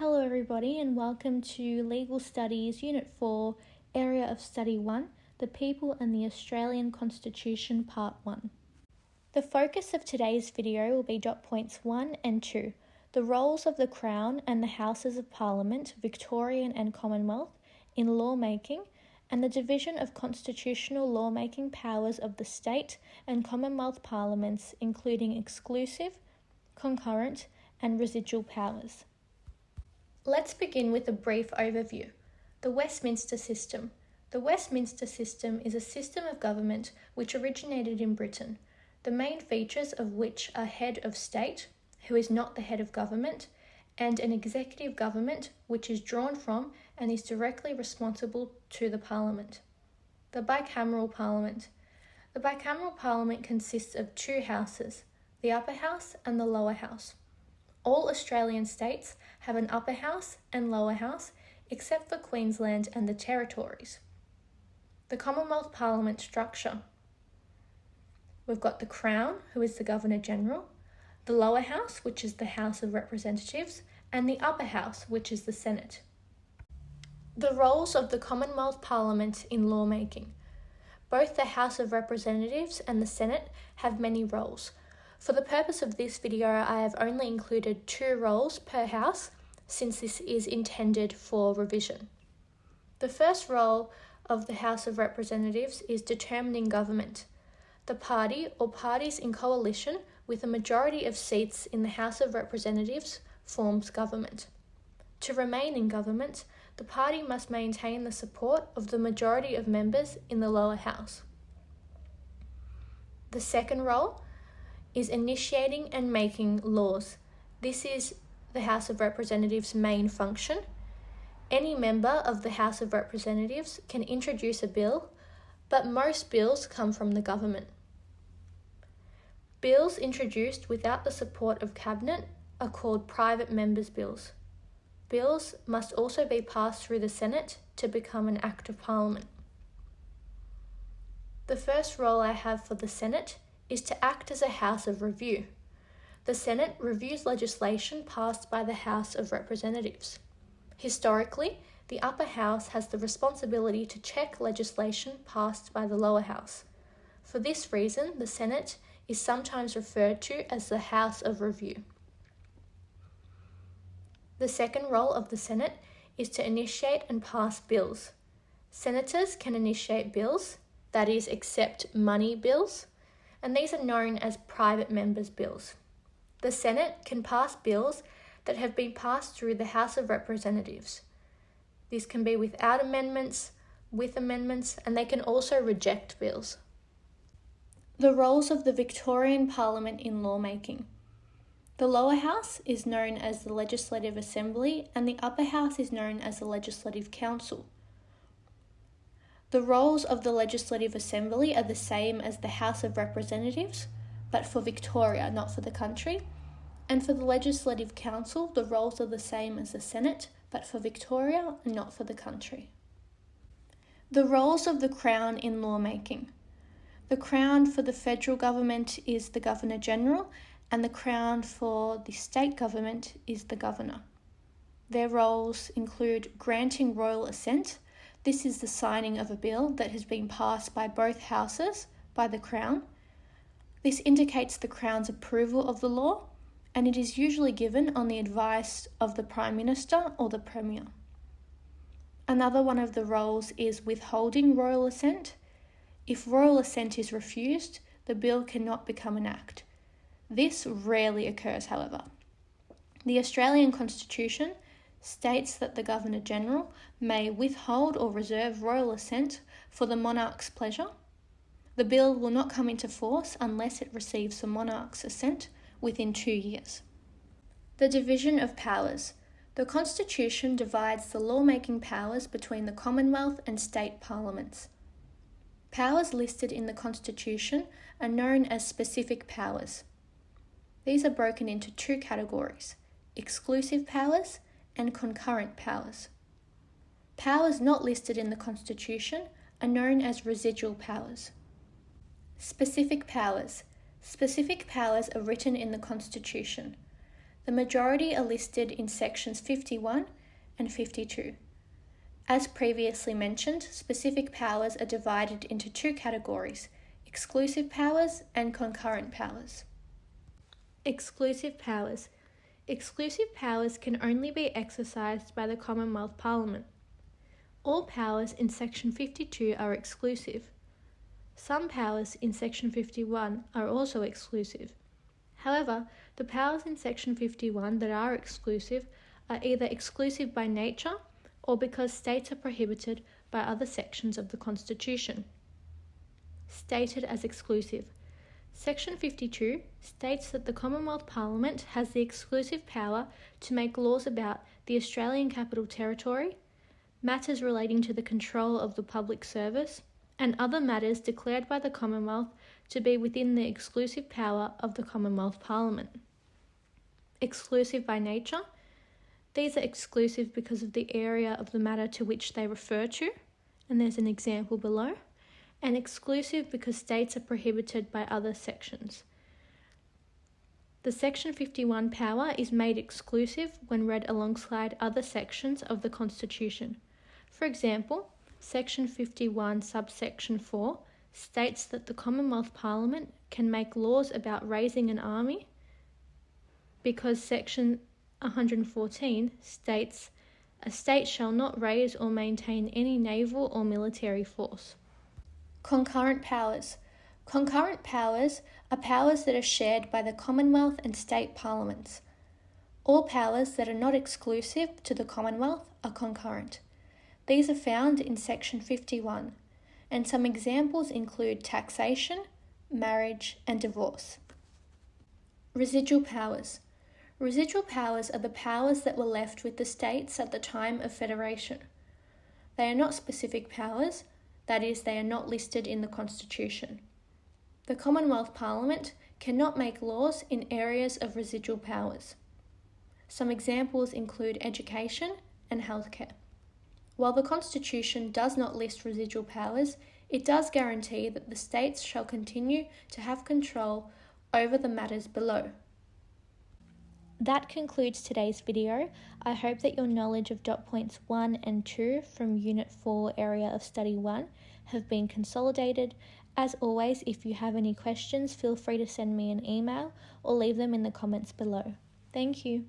Hello everybody and welcome to Legal Studies Unit 4, Area of Study 1, The People and the Australian Constitution Part 1. The focus of today's video will be dot points 1 and 2, the roles of the Crown and the Houses of Parliament, Victorian and Commonwealth, in lawmaking, and the division of constitutional lawmaking powers of the state and Commonwealth parliaments, including exclusive, concurrent, and residual powers. Let's begin with a brief overview. The Westminster System. The Westminster System is a system of government which originated in Britain, the main features of which are head of state, who is not the head of government, and an executive government which is drawn from and is directly responsible to the Parliament. The bicameral Parliament. The bicameral Parliament consists of two houses, the upper house and the lower house. All Australian states have an upper house and lower house, except for Queensland and the Territories. The Commonwealth Parliament structure. We've got the Crown, who is the Governor-General, the lower house, which is the House of Representatives, and the upper house, which is the Senate. The roles of the Commonwealth Parliament in lawmaking. Both the House of Representatives and the Senate have many roles. For the purpose of this video, I have only included 2 roles per house, since this is intended for revision. The first role of the House of Representatives is determining government. The party or parties in coalition with a majority of seats in the House of Representatives forms government. To remain in government, the party must maintain the support of the majority of members in the lower house. The second role is initiating and making laws. This is the House of Representatives' main function. Any member of the House of Representatives can introduce a bill, but most bills come from the government. Bills introduced without the support of Cabinet are called private members' bills. Bills must also be passed through the Senate to become an Act of Parliament. The first role I have for the Senate is to act as a house of review. The Senate reviews legislation passed by the House of Representatives. Historically, the upper house has the responsibility to check legislation passed by the lower house. For this reason, the Senate is sometimes referred to as the House of Review. The second role of the Senate is to initiate and pass bills. Senators can initiate bills, that is, accept money bills, and these are known as private members' bills. The Senate can pass bills that have been passed through the House of Representatives. This can be without amendments, with amendments, and they can also reject bills. The roles of the Victorian Parliament in lawmaking. The lower house is known as the Legislative Assembly and the upper house is known as the Legislative Council. The roles of the Legislative Assembly are the same as the House of Representatives, but for Victoria, not for the country. And for the Legislative Council, the roles are the same as the Senate, but for Victoria and not for the country. The roles of the Crown in lawmaking. The Crown for the federal government is the Governor-General, and the Crown for the state government is the Governor. Their roles include granting royal assent. This is the signing of a bill that has been passed by both houses by the Crown. This indicates the Crown's approval of the law, and it is usually given on the advice of the Prime Minister or the Premier. Another one of the roles is withholding royal assent. If royal assent is refused, the bill cannot become an act. This rarely occurs, however. The Australian Constitution states that the Governor-General may withhold or reserve royal assent for the monarch's pleasure. The bill will not come into force unless it receives the monarch's assent within 2 years. The division of powers. The Constitution divides the lawmaking powers between the Commonwealth and state parliaments. Powers listed in the Constitution are known as specific powers. These are broken into 2 categories: exclusive powers and concurrent powers. Powers not listed in the Constitution are known as residual powers. Specific powers. Specific powers are written in the Constitution. The The majority are listed in sections 51 and 52. As previously mentioned, specific powers are divided into two categories: exclusive powers and concurrent powers. Exclusive powers. Exclusive powers can only be exercised by the Commonwealth Parliament. All powers in Section 52 are exclusive. Some powers in Section 51 are also exclusive. However, the powers in Section 51 that are exclusive are either exclusive by nature or because states are prohibited by other sections of the Constitution. Stated as exclusive. Section 52 states that the Commonwealth Parliament has the exclusive power to make laws about the Australian Capital Territory, matters relating to the control of the public service, and other matters declared by the Commonwealth to be within the exclusive power of the Commonwealth Parliament. Exclusive by nature. These are exclusive because of the area of the matter to which they refer to, and there's an example below, and exclusive because states are prohibited by other sections. The Section 51 power is made exclusive when read alongside other sections of the Constitution. For example, Section 51 subsection 4 states that the Commonwealth Parliament can make laws about raising an army because Section 114 states a state shall not raise or maintain any naval or military force. Concurrent powers. Concurrent powers are powers that are shared by the Commonwealth and state parliaments. All powers that are not exclusive to the Commonwealth are concurrent. These are found in Section 51, and some examples include taxation, marriage, and divorce. Residual powers. Residual powers are the powers that were left with the states at the time of federation. They are not specific powers, that is, they are not listed in the Constitution. The Commonwealth Parliament cannot make laws in areas of residual powers. Some examples include education and healthcare. While the Constitution does not list residual powers, it does guarantee that the states shall continue to have control over the matters below. That concludes today's video. I hope that your knowledge of dot points 1 and 2 from Unit 4 Area of Study 1 have been consolidated. As always, if you have any questions, feel free to send me an email or leave them in the comments below. Thank you.